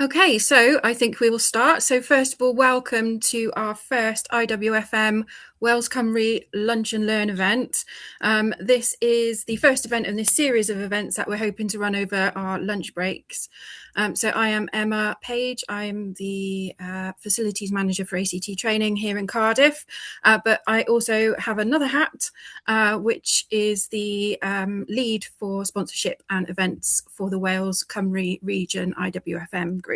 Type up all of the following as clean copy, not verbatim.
Okay, so I think we will start. So first of all, welcome to our first IWFM Wales Cymru Lunch and Learn event. This is the first event in this series of events that we're hoping to run over our lunch breaks. So I am Emma Page. I'm the Facilities Manager for ACT Training here in Cardiff, but I also have another hat, which is the lead for sponsorship and events for the Wales Cymru region IWFM group.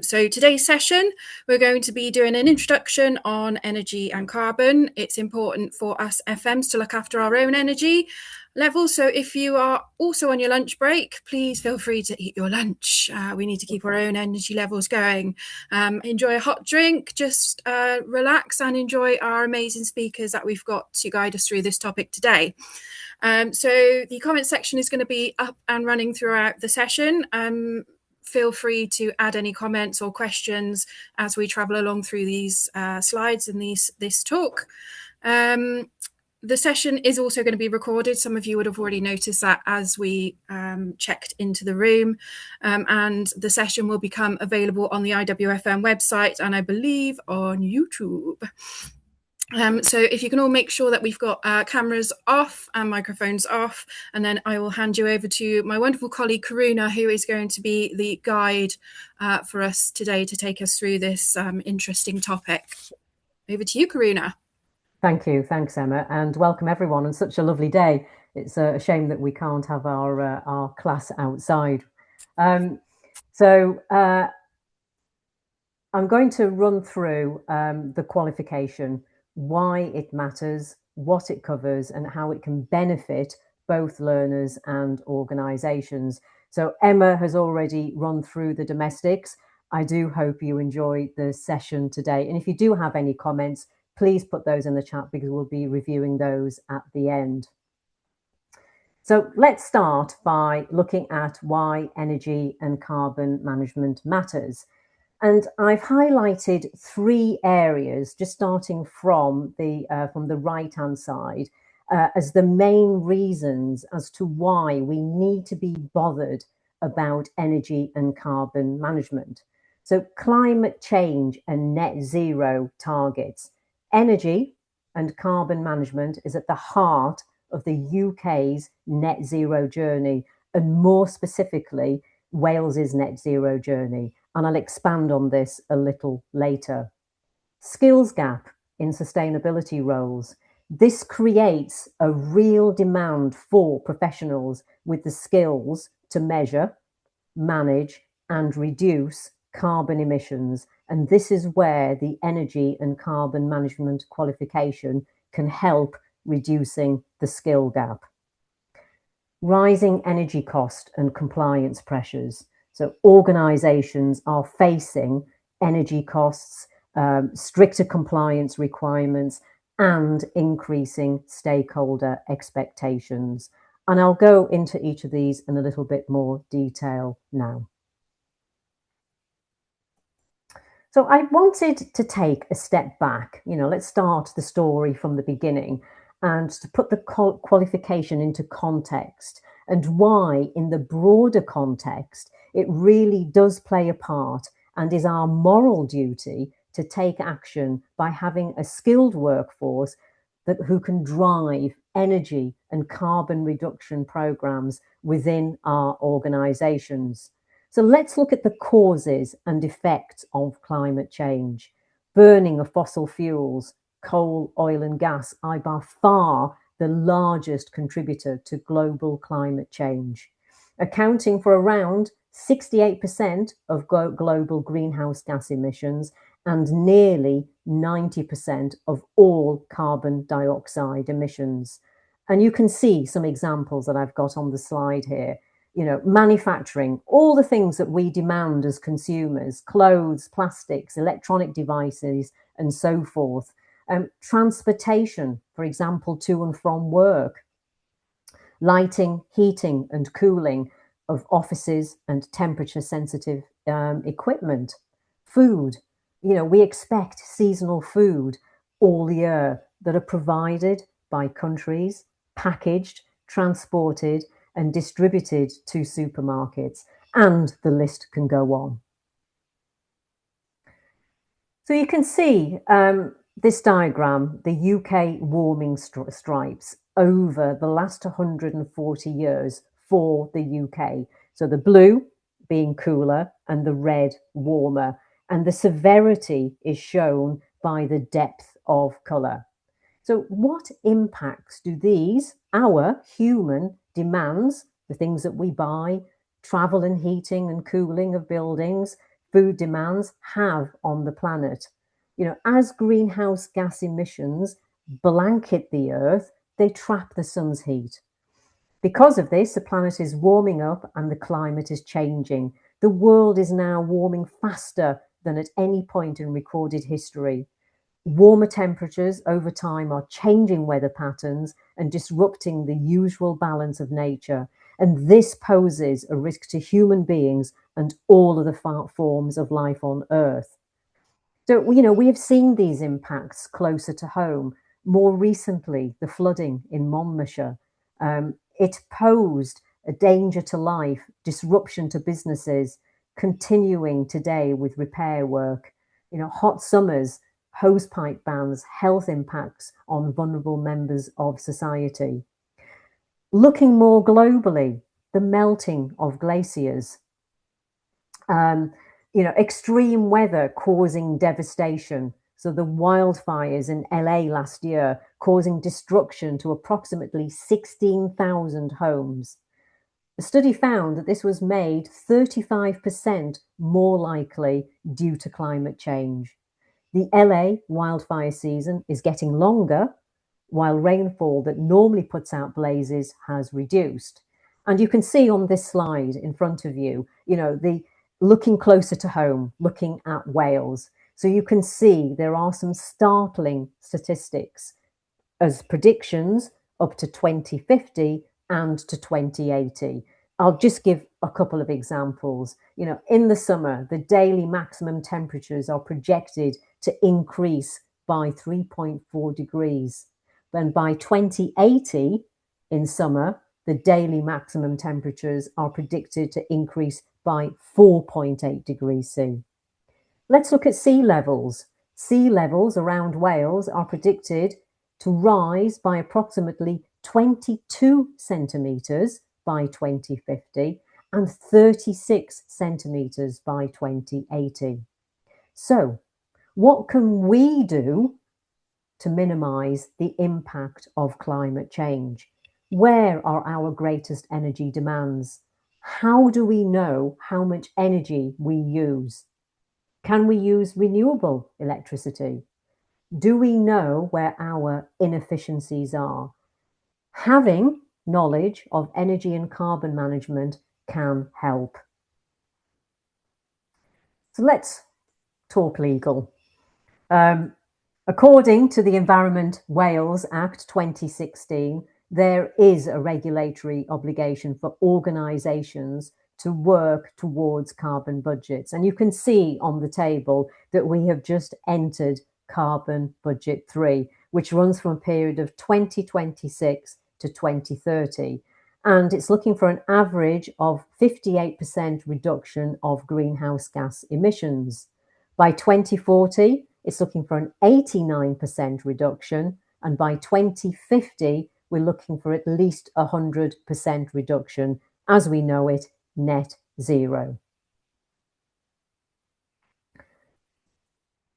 So today's session, we're going to be doing an introduction on energy and carbon. It's important for us FMs to look after our own energy levels. So if you are also on your lunch break, please feel free to eat your lunch. We need to keep our own energy levels going. Enjoy a hot drink, just relax and enjoy our amazing speakers that we've got to guide us through this topic today. So the comment section is going to be up and running throughout the session. Feel free to add any comments or questions as we travel along through these slides and this talk. The session is also going to be recorded. Some of you would have already noticed that as we checked into the room, and the session will become available on the IWFM website and I believe on YouTube. So if you can all make sure that we've got cameras off and microphones off, and then I will hand you over to my wonderful colleague Karuna, who is going to be the guide for us today to take us through this interesting topic. Over to you, Karuna. Thank you. Thanks, Emma, and welcome everyone on such a lovely day. It's a shame that we can't have our class outside. I'm going to run through the qualification, why it matters, what it covers, and how it can benefit both learners and organisations. So Emma has already run through the domestics. I do hope you enjoy the session today. And if you do have any comments, please put those in the chat because we'll be reviewing those at the end. So let's start by looking at why energy and carbon management matters. And I've highlighted three areas, just starting from the right-hand side, as the main reasons as to why we need to be bothered about energy and carbon management. So climate change and net zero targets. Energy and carbon management is at the heart of the UK's net zero journey, and more specifically, Wales's net zero journey. And I'll expand on this a little later. Skills gap in sustainability roles. This creates a real demand for professionals with the skills to measure, manage, and reduce carbon emissions. And this is where the energy and carbon management qualification can help reducing the skill gap. Rising energy cost and compliance pressures. So organisations are facing energy costs, stricter compliance requirements, and increasing stakeholder expectations. And I'll go into each of these in a little bit more detail now. So I wanted to take a step back. Let's start the story from the beginning and to put the qualification into context and why, in the broader context, it really does play a part and is our moral duty to take action by having a skilled workforce who can drive energy and carbon reduction programs within our organisations. So let's look at the causes and effects of climate change. Burning of fossil fuels, coal, oil and gas are by far the largest contributor to global climate change, accounting for around 68% of global greenhouse gas emissions and nearly 90% of all carbon dioxide emissions. And you can see some examples that I've got on the slide here. Manufacturing, all the things that we demand as consumers, clothes, plastics, electronic devices, and so forth. Transportation, for example, to and from work. Lighting, heating, and cooling of offices and temperature-sensitive equipment. Food, we expect seasonal food all year that are provided by countries, packaged, transported, and distributed to supermarkets. and the list can go on. So you can see this diagram, the UK warming stripes over the last 140 years for the UK. So the blue being cooler and the red warmer. And the severity is shown by the depth of colour. So what impacts do these, our human demands, the things that we buy, travel and heating and cooling of buildings, food demands, have on the planet? You know, as greenhouse gas emissions blanket the Earth, they trap the sun's heat. Because of this, the planet is warming up and the climate is changing. The world is now warming faster than at any point in recorded history. Warmer temperatures over time are changing weather patterns and disrupting the usual balance of nature. And this poses a risk to human beings and all of the forms of life on Earth. So, you know, we have seen these impacts closer to home. More recently, the flooding in Monmouthshire. It posed a danger to life, disruption to businesses, continuing today with repair work. You know, hot summers, hosepipe bans, health impacts on vulnerable members of society. Looking more globally, the melting of glaciers. You know, extreme weather causing devastation. So the wildfires in LA last year causing destruction to approximately 16,000 homes. The study found that this was made 35% more likely due to climate change. The LA wildfire season is getting longer, while rainfall that normally puts out blazes has reduced. And you can see on this slide in front of you, you know, the looking closer to home, looking at Wales. So you can see there are some startling statistics as predictions up to 2050 and to 2080. I'll just give a couple of examples. You know, in the summer, the daily maximum temperatures are projected to increase by 3.4 degrees. Then by 2080, in summer, the daily maximum temperatures are predicted to increase by 4.8 degrees C. Let's look at sea levels. Sea levels around Wales are predicted to rise by approximately 22 centimetres by 2050 and 36 centimetres by 2080. So, what can we do to minimise the impact of climate change? Where are our greatest energy demands? How do we know how much energy we use? Can we use renewable electricity? Do we know where our inefficiencies are? Having knowledge of energy and carbon management can help. So let's talk legal. According to the Environment Wales Act 2016, there is a regulatory obligation for organisations to work towards carbon budgets. And you can see on the table that we have just entered Carbon Budget 3, which runs from a period of 2026 to 2030. And it's looking for an average of 58% reduction of greenhouse gas emissions. By 2040, it's looking for an 89% reduction. And by 2050, we're looking for at least 100% reduction, as we know it, net zero.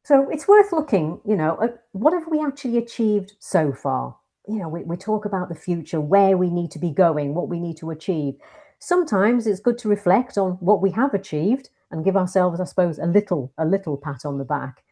So it's worth looking, you know, at what have we actually achieved so far? You know, we talk about the future, where we need to be going, what we need to achieve. Sometimes it's good to reflect on what we have achieved and give ourselves, I suppose, a little pat on the back.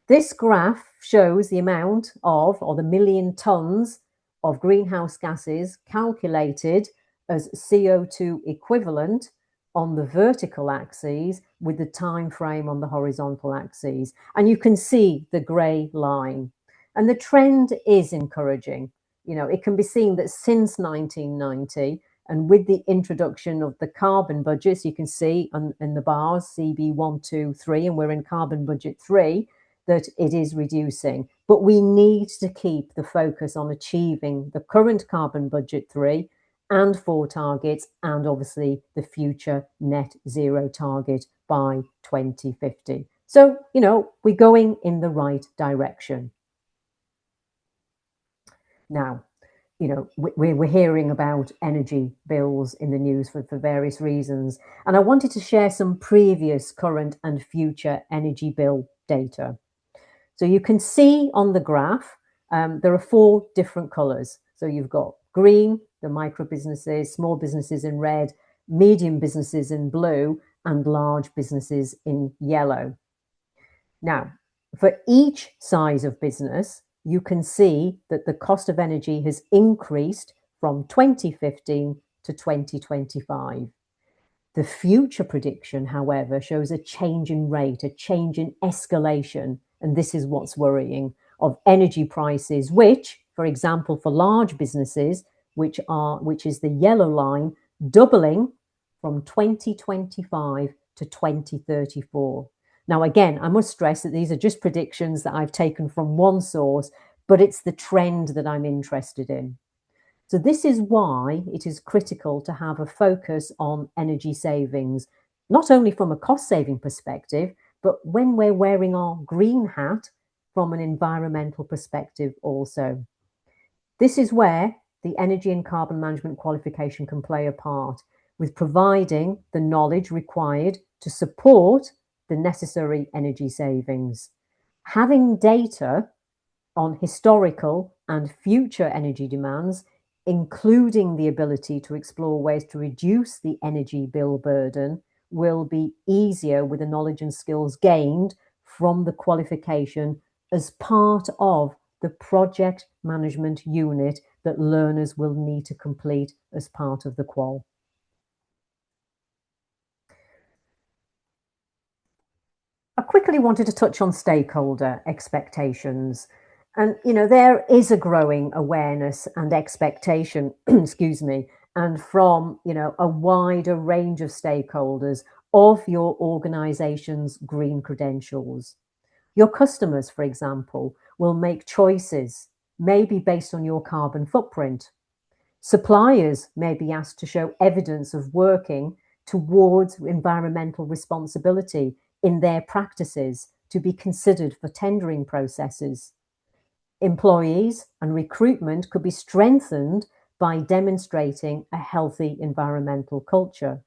This graph shows the amount of, or the million tonnes of greenhouse gases calculated as CO2 equivalent on the vertical axis with the time frame on the horizontal axis. And you can see the grey line. And the trend is encouraging. You know, it can be seen that since 1990, and with the introduction of the carbon budgets, you can see in the bars, CB1, 2, 3, and we're in carbon budget 3, that it is reducing. But we need to keep the focus on achieving the current carbon budget 3 and 4 targets, and obviously the future net zero target by 2050. So, we're going in the right direction. Now, we're hearing about energy bills in the news for various reasons. And I wanted to share some previous, current, and future energy bill data. So you can see on the graph, there are 4 different colours. So you've got green, the micro businesses, small businesses in red, medium businesses in blue, and large businesses in yellow. Now, for each size of business, you can see that the cost of energy has increased from 2015 to 2025. The future prediction, however, shows a change in rate, a change in escalation, and this is what's worrying, of energy prices, which, for example, for large businesses, which is the yellow line, doubling from 2025 to 2034. Now, again, I must stress that these are just predictions that I've taken from one source, but it's the trend that I'm interested in. So this is why it is critical to have a focus on energy savings, not only from a cost-saving perspective, but when we're wearing our green hat from an environmental perspective also. This is where the energy and carbon management qualification can play a part, with providing the knowledge required to support the necessary energy savings. Having data on historical and future energy demands, including the ability to explore ways to reduce the energy bill burden, will be easier with the knowledge and skills gained from the qualification as part of the project management unit that learners will need to complete as part of the qual. I quickly wanted to touch on stakeholder expectations. And, there is a growing awareness and expectation, excuse me, and from, a wider range of stakeholders of your organization's green credentials. Your customers, for example, will make choices, maybe based on your carbon footprint. Suppliers may be asked to show evidence of working towards environmental responsibility in their practices to be considered for tendering processes. Employees and recruitment could be strengthened by demonstrating a healthy environmental culture.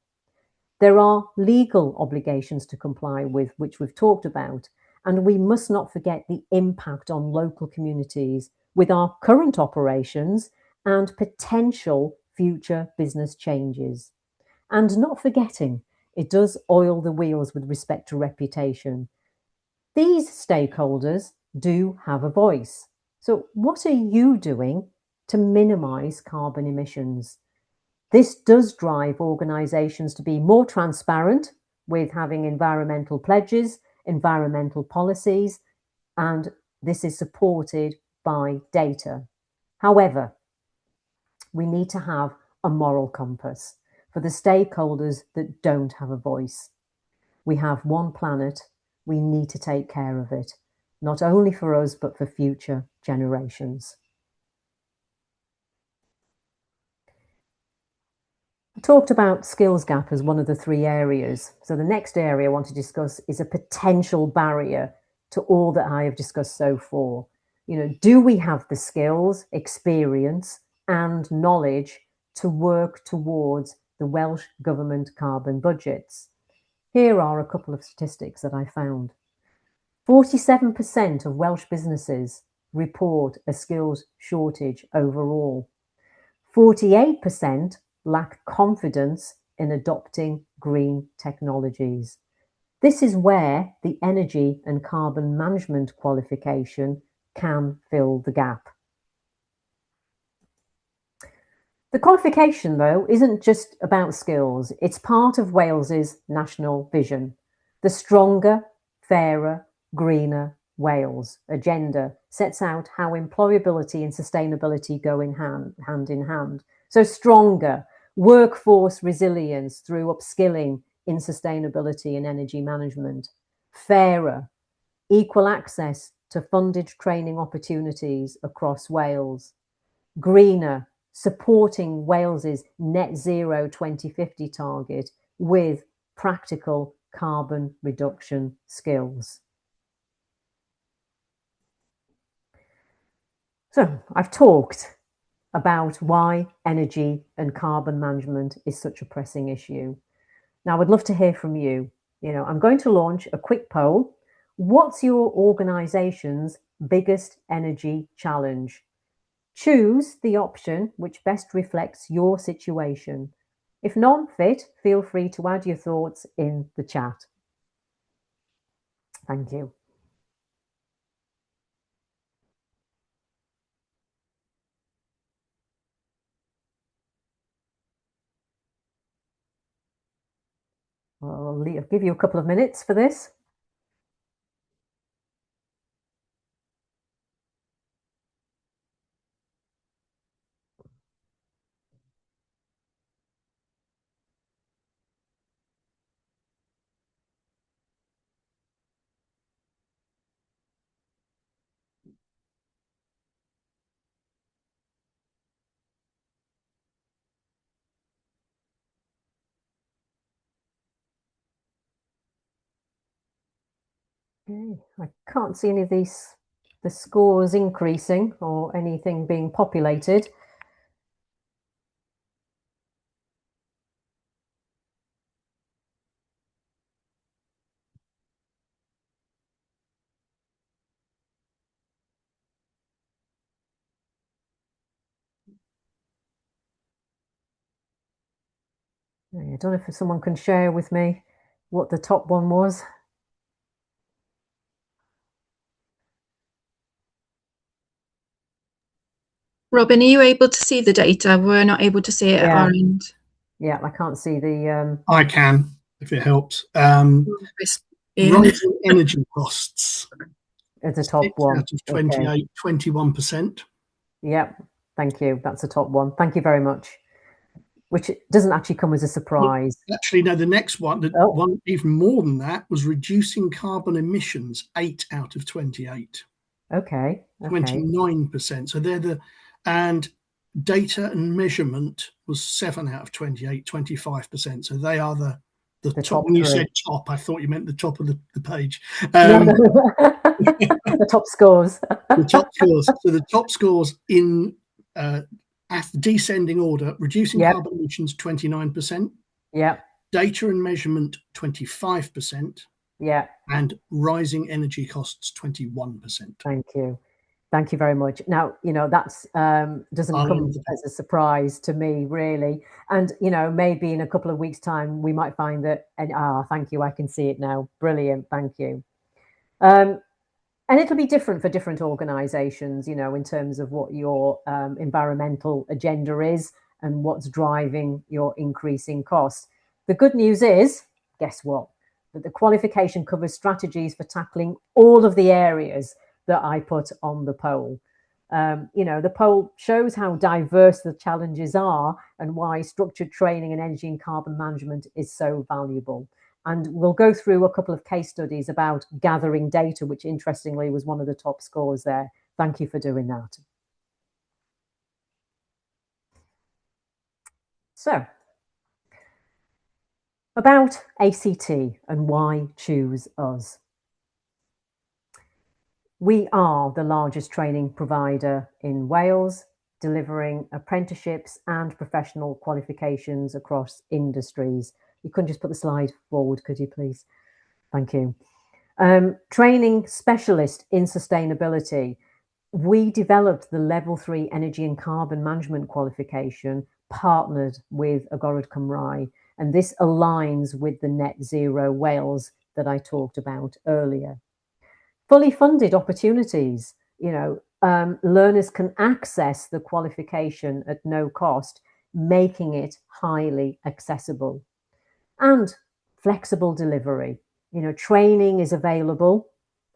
There are legal obligations to comply with, which we've talked about, and we must not forget the impact on local communities with our current operations and potential future business changes. And not forgetting, it does oil the wheels with respect to reputation. These stakeholders do have a voice. So what are you doing to minimise carbon emissions? This does drive organisations to be more transparent with having environmental pledges, environmental policies, and this is supported by data. However, we need to have a moral compass for the stakeholders that don't have a voice. We have one planet, we need to take care of it, not only for us, but for future generations. I talked about skills gap as one of the 3 areas. So the next area I want to discuss is a potential barrier to all that I have discussed so far. Do we have the skills, experience, and knowledge to work towards the Welsh Government carbon budgets? Here are a couple of statistics that I found. 47% of Welsh businesses report a skills shortage overall. 48% lack confidence in adopting green technologies. This is where the energy and carbon management qualification can fill the gap. The qualification, though, isn't just about skills. It's part of Wales's national vision. The Stronger, Fairer, Greener Wales agenda sets out how employability and sustainability go hand in hand. So stronger, workforce resilience through upskilling in sustainability and energy management. Fairer, equal access to funded training opportunities across Wales. Greener, supporting Wales's net zero 2050 target with practical carbon reduction skills. So I've talked about why energy and carbon management is such a pressing issue. Now, I'd love to hear from you. I'm going to launch a quick poll. What's your organisation's biggest energy challenge? Choose the option which best reflects your situation. If none fit, feel free to add your thoughts in the chat. Thank you. I'll give you a couple of minutes for this. Okay. I can't see any of the scores increasing or anything being populated. I don't know if someone can share with me what the top one was. Robin, are you able to see the data? We're not able to see it at our end. Yeah, I can't see the... I can, if it helps. Ian. Rising energy costs. It's the top one. Out of 28, 21%. Yep, thank you. That's the top one. Thank you very much. Which doesn't actually come as a surprise. Well, actually, no, the next one, one even more than that, was reducing carbon emissions, 8 out of 28. Okay. 29%. So they're and data and measurement was 7 out of 28, 25%. So they are the top. When you said top, I thought you meant the top of the page. No. The top scores. The top scores. So the top scores in descending order: reducing carbon emissions 29%. Yeah. Data and measurement 25%. Yeah. And rising energy costs 21%. Thank you very much. Now, that's doesn't come as a surprise to me, really. And, maybe in a couple of weeks' time, we might find that, thank you, I can see it now. Brilliant, thank you. And it'll be different for different organisations, in terms of what your environmental agenda is and what's driving your increasing costs. The good news is, guess what? That the qualification covers strategies for tackling all of the areas that I put on the poll. The poll shows how diverse the challenges are and why structured training in energy and carbon management is so valuable. And we'll go through a couple of case studies about gathering data, which interestingly was one of the top scores there. Thank you for doing that. So, about ACT and why choose us. We are the largest training provider in Wales, delivering apprenticeships and professional qualifications across industries. You couldn't just put the slide forward, could you please? Thank you. Training specialist in sustainability. We developed the Level 3 Energy and Carbon Management qualification, partnered with Agorad Cymru, and this aligns with the Net Zero Wales that I talked about earlier. Fully funded opportunities, learners can access the qualification at no cost, making it highly accessible. And flexible delivery. Training is available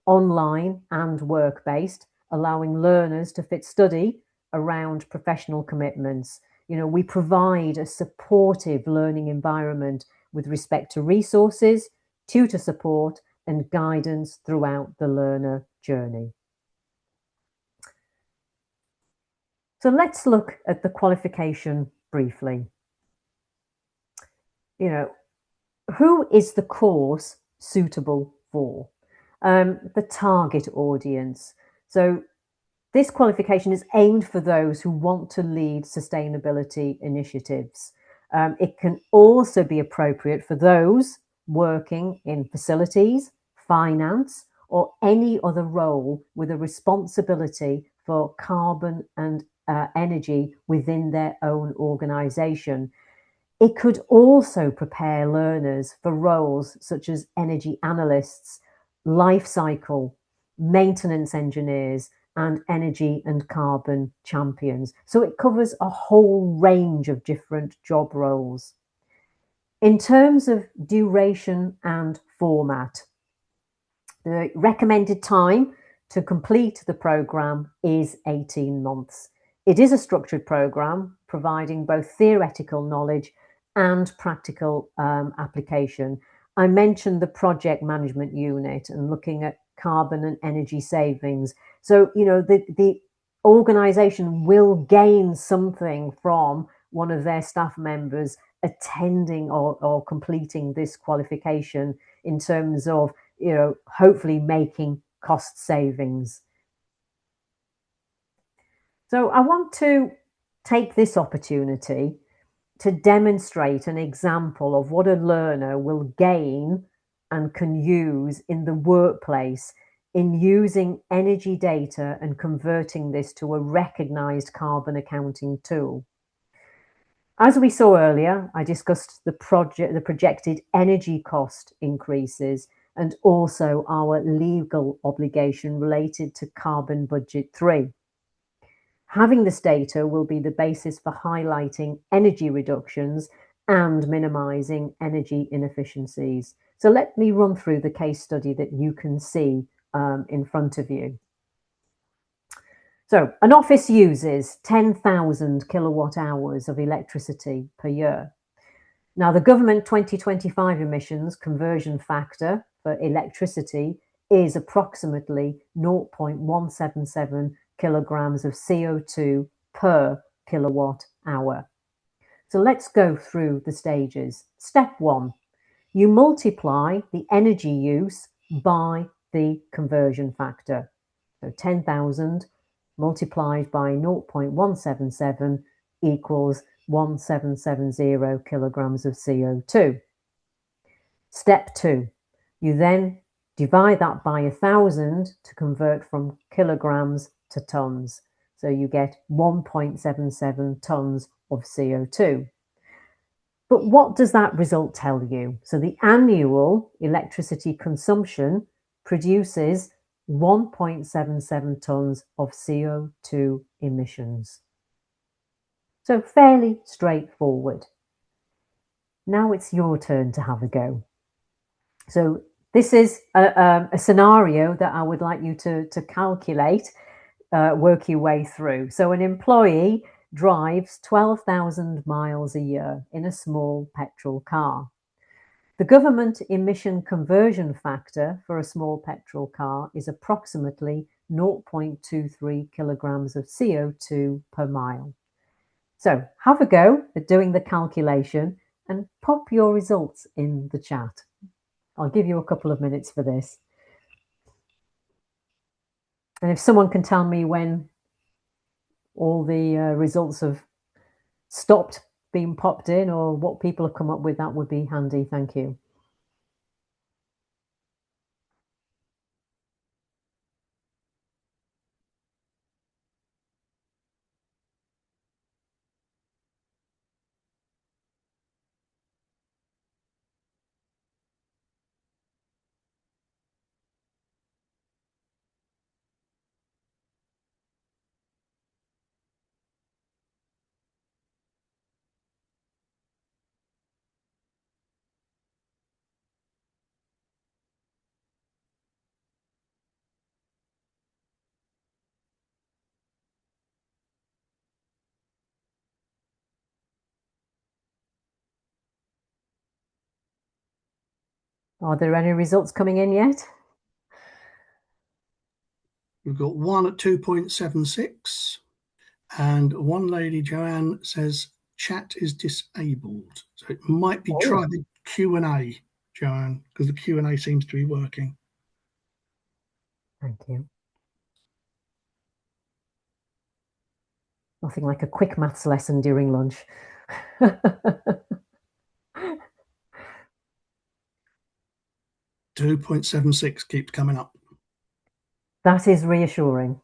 online and work-based, allowing learners to fit study around professional commitments. We provide a supportive learning environment with respect to resources, tutor support, and guidance throughout the learner journey. So let's look at the qualification briefly. Who is the course suitable for? The target audience. So this qualification is aimed for those who want to lead sustainability initiatives. It can also be appropriate for those working in facilities, finance, or any other role with a responsibility for carbon and energy within their own organisation. It could also prepare learners for roles such as energy analysts, life cycle, maintenance engineers, and energy and carbon champions. So it covers a whole range of different job roles. In terms of duration and format, the recommended time to complete the programme is 18 months. It is a structured programme providing both theoretical knowledge and practical application. I mentioned the project management unit and looking at carbon and energy savings. So, the organisation will gain something from one of their staff members attending or completing this qualification in terms of, hopefully making cost savings. So I want to take this opportunity to demonstrate an example of what a learner will gain and can use in the workplace in using energy data and converting this to a recognised carbon accounting tool. As we saw earlier, I discussed the projected energy cost increases and also our legal obligation related to Carbon Budget 3. Having this data will be the basis for highlighting energy reductions and minimising energy inefficiencies. So let me run through the case study that you can see in front of you. So an office uses 10,000 kilowatt hours of electricity per year. Now, the government 2025 emissions conversion factor for electricity is approximately 0.177 kilograms of CO2 per kilowatt hour. So let's go through the stages. Step 1, you multiply the energy use by the conversion factor. So 10,000 multiplied by 0.177 equals 1770 kilograms of CO2. Step 2, you then divide that by 1,000 to convert from kilograms to tons. So you get 1.77 tons of CO2. But what does that result tell you? So the annual electricity consumption produces 1.77 tons of CO2 emissions. So fairly straightforward. Now it's your turn to have a go. So this is a scenario that I would like you to calculate, work your way through. So an employee drives 12,000 miles a year in a small petrol car. The government emission conversion factor for a small petrol car is approximately 0.23 kilograms of CO2 per mile. So have a go at doing the calculation and pop your results in the chat. I'll give you a couple of minutes for this. And if someone can tell me when all the results have stopped being popped in or what people have come up with, that would be handy. Thank you. Are there any results coming in yet? We've got one at 2.76 And one lady, Joanne, says chat is disabled. So it might be try the Q&A, Joanne, because the Q&A seems to be working. Thank you. Nothing like a quick maths lesson during lunch. 2.76 keeps coming up. That is reassuring.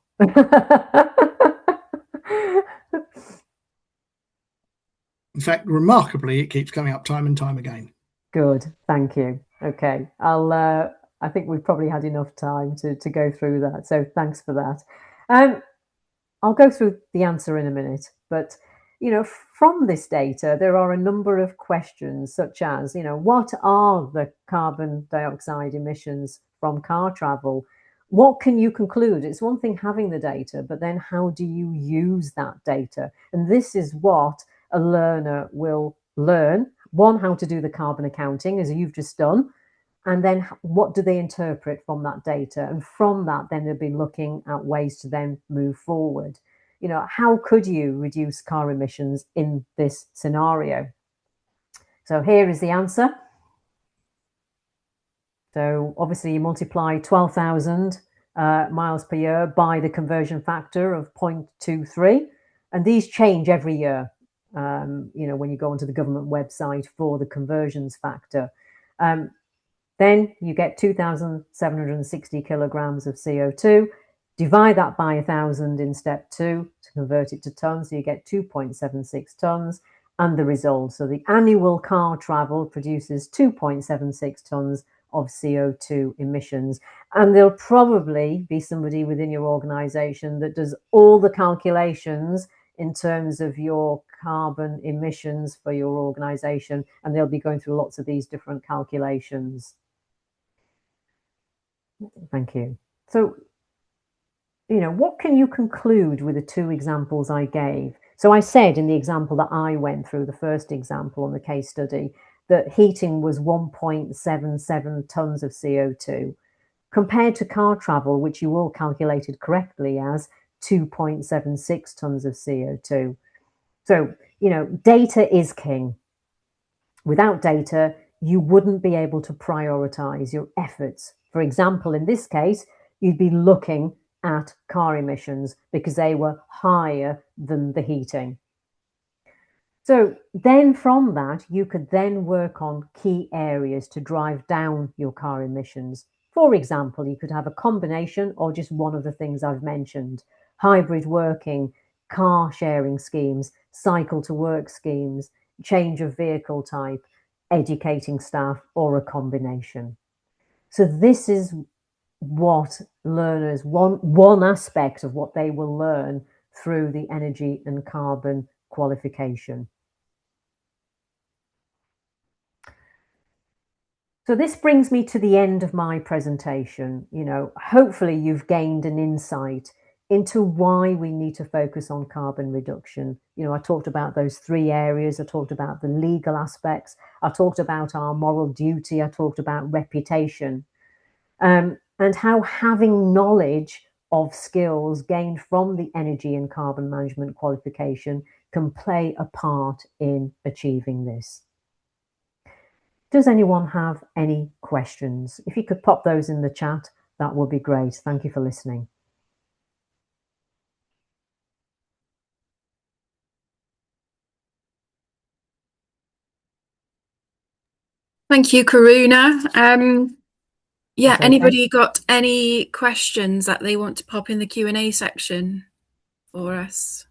In fact, remarkably, it keeps coming up time and time again. Good, thank you. Okay, I think we've probably had enough time to go through that, so thanks for that. I'll go through the answer in a minute, but from this data, there are a number of questions such as, what are the carbon dioxide emissions from car travel? What can you conclude? It's one thing having the data, but then how do you use that data? And this is what a learner will learn. One, how to do the carbon accounting, as you've just done. And then what do they interpret from that data? And from that, then they'll be looking at ways to then move forward. How could you reduce car emissions in this scenario? So here is the answer. So obviously you multiply 12,000 miles per year by the conversion factor of 0.23. And these change every year, when you go onto the government website for the conversions factor. Then you get 2,760 kilograms of CO2. Divide that by 1,000 in step 2 to convert it to tons. So you get 2.76 tons and the result. So the annual car travel produces 2.76 tons of CO2 emissions. And there'll probably be somebody within your organization that does all the calculations in terms of your carbon emissions for your organization. And they'll be going through lots of these different calculations. Thank you. So, what can you conclude with the two examples I gave? So I said in the example that I went through, the first example on the case study, that heating was 1.77 tons of CO2 compared to car travel, which you all calculated correctly as 2.76 tons of CO2. So, data is king. Without data, you wouldn't be able to prioritize your efforts. For example, in this case, you'd be looking at car emissions because they were higher than the heating. So then from that, you could then work on key areas to drive down your car emissions. For example, you could have a combination or just one of the things I've mentioned: hybrid working, car sharing schemes, cycle to work schemes, change of vehicle type, educating staff, or a combination. So this is what learners, one aspect of what they will learn through the energy and carbon qualification. So this brings me to the end of my presentation. Hopefully you've gained an insight into why we need to focus on carbon reduction. I talked about those three areas. I talked about the legal aspects. I talked about our moral duty. I talked about reputation, and how having knowledge of skills gained from the energy and carbon management qualification can play a part in achieving this. Does anyone have any questions? If you could pop those in the chat, that would be great. Thank you for listening. Thank you, Karuna. Yeah, Okay. anybody got any questions that they want to pop in the Q&A section for us?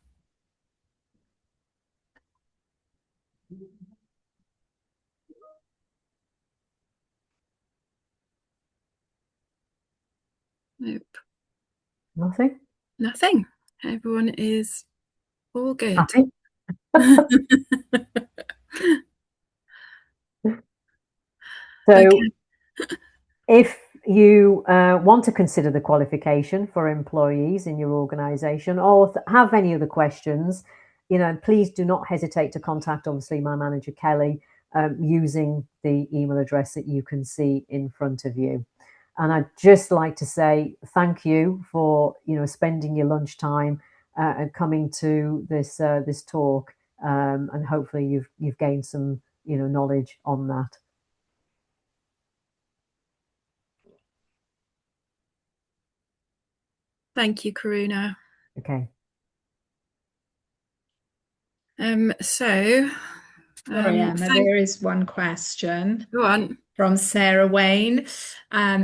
Nope. Nothing? Nothing. Everyone is all good. Happy? So okay. If you want to consider the qualification for employees in your organisation or have any other questions, please do not hesitate to contact, obviously, my manager, Kelly, using the email address that you can see in front of you. And I'd just like to say thank you for, spending your lunchtime coming to this talk, and hopefully you've gained some knowledge on that. Thank you, Karuna. Okay. Sorry, Emma, there is one question. Go on. From Sarah Wayne.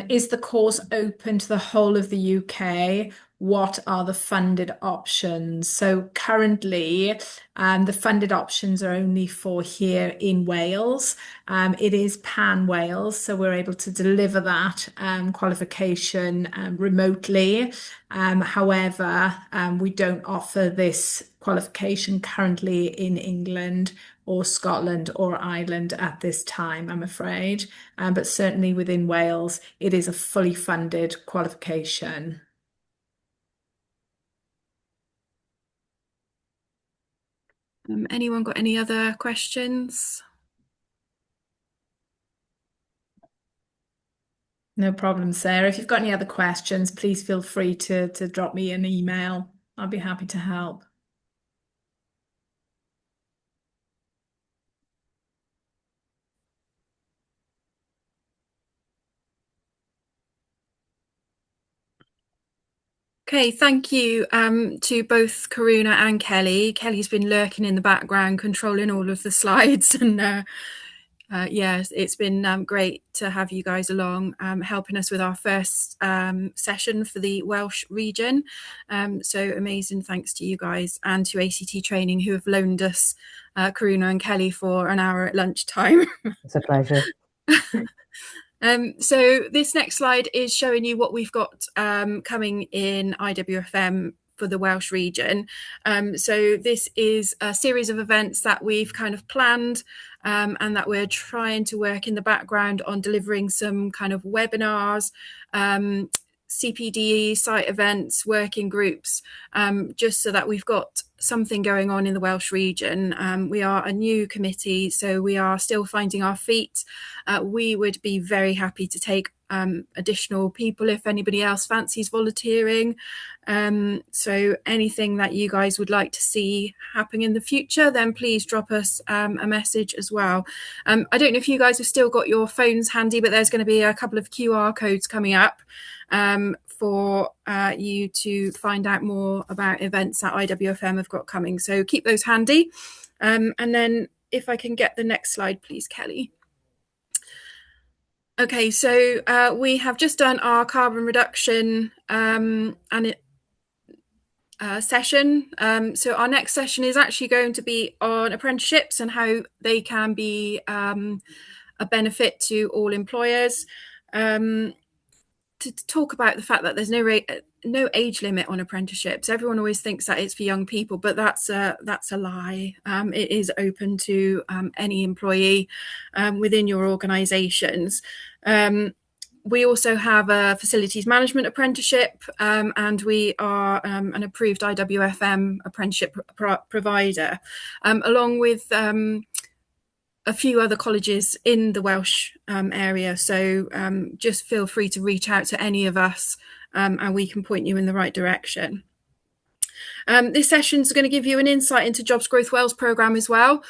Is the course open to the whole of the UK? What are the funded options? So currently, the funded options are only for here in Wales. It is Pan Wales, so we're able to deliver that qualification remotely. However, we don't offer this qualification currently in England or Scotland or Ireland at this time, I'm afraid. But certainly within Wales, it is a fully funded qualification. Anyone got any other questions? No problem, Sarah. If you've got any other questions, please feel free to drop me an email. I'll be happy to help. Okay, thank you to both Karuna and Kelly. Kelly's been lurking in the background, controlling all of the slides, and yes, it's been great to have you guys along, helping us with our first session for the Welsh region. So amazing thanks to you guys and to ACT Training, who have loaned us Karuna and Kelly for an hour at lunchtime. It's a pleasure. So this next slide is showing you what we've got coming in IWFM for the Welsh region. So this is a series of events that we've kind of planned and that we're trying to work in the background on delivering some kind of webinars, CPD, site events, working groups, just so that we've got something going on in the Welsh region. We are a new committee, so we are still finding our feet. We would be very happy to take additional people if anybody else fancies volunteering. So anything that you guys would like to see happen in the future, then please drop us a message as well. I don't know if you guys have still got your phones handy, but there's going to be a couple of QR codes coming up for you to find out more about events that IWFM have got coming. So keep those handy. And then if I can get the next slide, please, Kelly. Okay, so we have just done our carbon reduction session. So our next session is actually going to be on apprenticeships and how they can be a benefit to all employers. To talk about the fact that there's no age limit on apprenticeships. Everyone always thinks that it's for young people, but that's a lie. It is open to any employee within your organisations. We also have a facilities management apprenticeship, and we are an approved IWFM apprenticeship provider, along with a few other colleges in the Welsh area. So just feel free to reach out to any of us and we can point you in the right direction. This session is going to give you an insight into Jobs Growth Wales programme as well.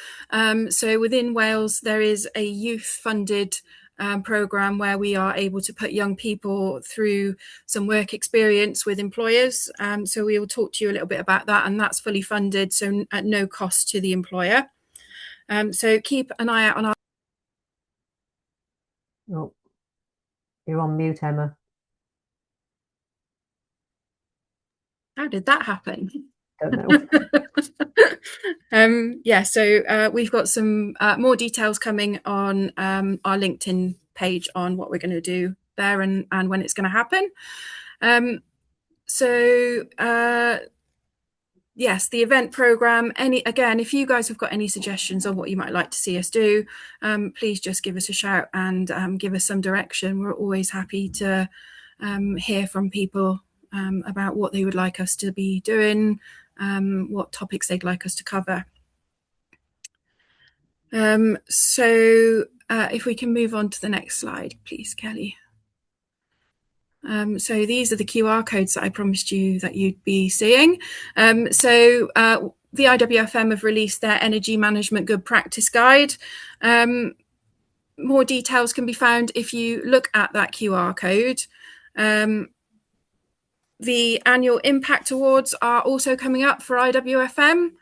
So within Wales, there is a youth funded programme where we are able to put young people through some work experience with employers. So we will talk to you a little bit about that, and that's fully funded, so at no cost to the employer. So keep an eye out on our... Oh, you're on mute, Emma. How did that happen? Don't know. Yeah, so we've got some more details coming on our LinkedIn page on what we're going to do there and when it's going to happen. Yes, the event program. Again, if you guys have got any suggestions on what you might like to see us do, please just give us a shout and give us some direction. We're always happy to hear from people about what they would like us to be doing, what topics they'd like us to cover. So if we can move on to the next slide, please, Kelly. So these are the QR codes that I promised you that you'd be seeing. The IWFM have released their Energy Management Good Practice Guide. More details can be found if you look at that QR code. The annual Impact Awards are also coming up for IWFM.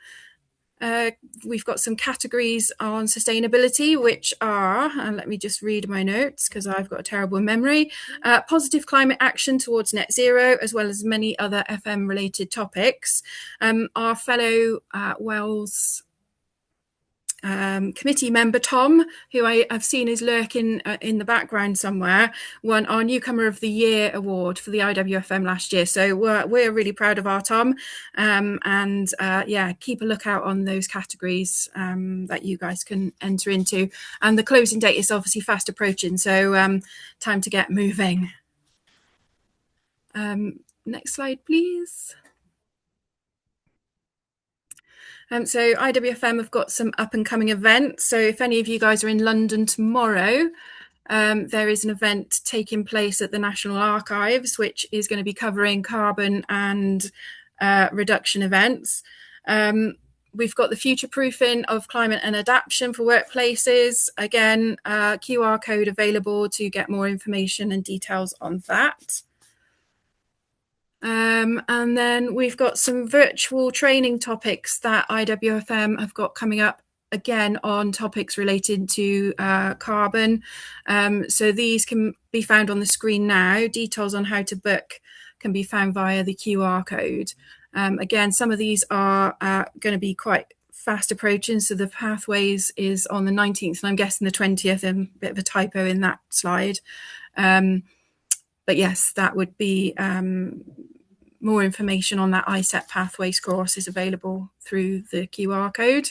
We've got some categories on sustainability, which are, and let me just read my notes because I've got a terrible memory, positive climate action towards net zero, as well as many other FM related topics. Our fellow Wales committee member Tom, who I've seen is lurking in the background somewhere, won our Newcomer of the Year award for the IWFM last year. So we're really proud of our Tom, keep a lookout on those categories that you guys can enter into. And the closing date is obviously fast approaching, so time to get moving. Next slide, please. So IWFM have got some up and coming events. So if any of you guys are in London tomorrow, there is an event taking place at the National Archives, which is going to be covering carbon and reduction events. We've got the future proofing of climate and adaptation for workplaces. Again, QR code available to get more information and details on that. And then we've got some virtual training topics that IWFM have got coming up again on topics related to carbon. So these can be found on the screen now. Details on how to book can be found via the QR code. Again, some of these are going to be quite fast approaching. So the pathways is on the 19th, and I'm guessing the 20th, and a bit of a typo in that slide. But yes, that would be more information on that ISET Pathways course is available through the QR code.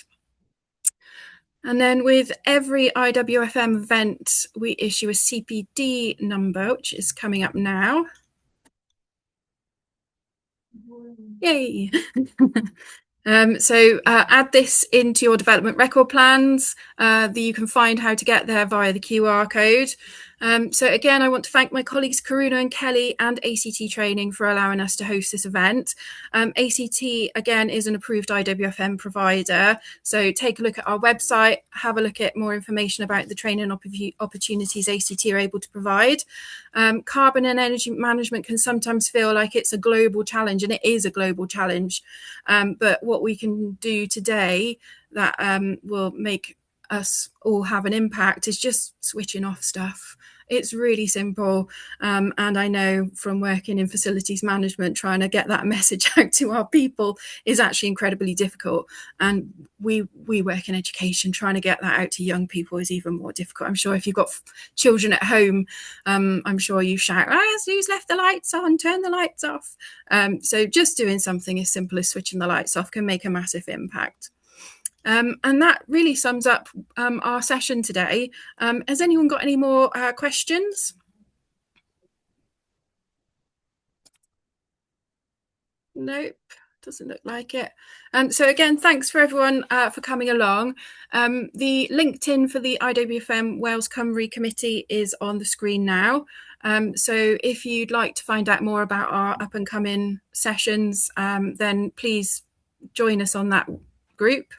And then with every IWFM event, we issue a CPD number, which is coming up now. Yay! Add this into your development record plans. You can find how to get there via the QR code. So again, I want to thank my colleagues Karuna and Kelly and ACT Training for allowing us to host this event. ACT, again, is an approved IWFM provider. So take a look at our website, have a look at more information about the training opportunities ACT are able to provide. Carbon and energy management can sometimes feel like it's a global challenge, and it is a global challenge. But what we can do today that will make us all have an impact is just switching off stuff. It's really simple. And I know from working in facilities management, trying to get that message out to our people is actually incredibly difficult. And we work in education, trying to get that out to young people is even more difficult. I'm sure if you've got children at home, I'm sure you shout, who's left the lights on, turn the lights off. So just doing something as simple as switching the lights off can make a massive impact. And that really sums up our session today. Has anyone got any more questions? Nope, doesn't look like it. So again, thanks for everyone for coming along. The LinkedIn for the IWFM Wales Cymru committee is on the screen now. So if you'd like to find out more about our up and coming sessions, then please join us on that group.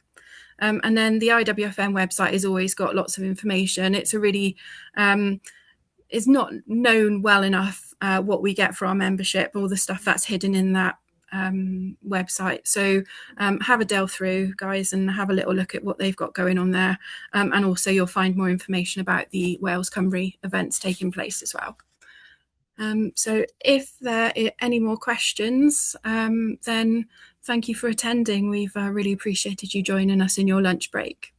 And then the IWFM website has always got lots of information. It's a really, it's not known well enough what we get for our membership, all the stuff that's hidden in that website. So have a delve through, guys, and have a little look at what they've got going on there. And also you'll find more information about the Wales Cymru events taking place as well. So if there are any more questions, then thank you for attending. We've really appreciated you joining us in your lunch break.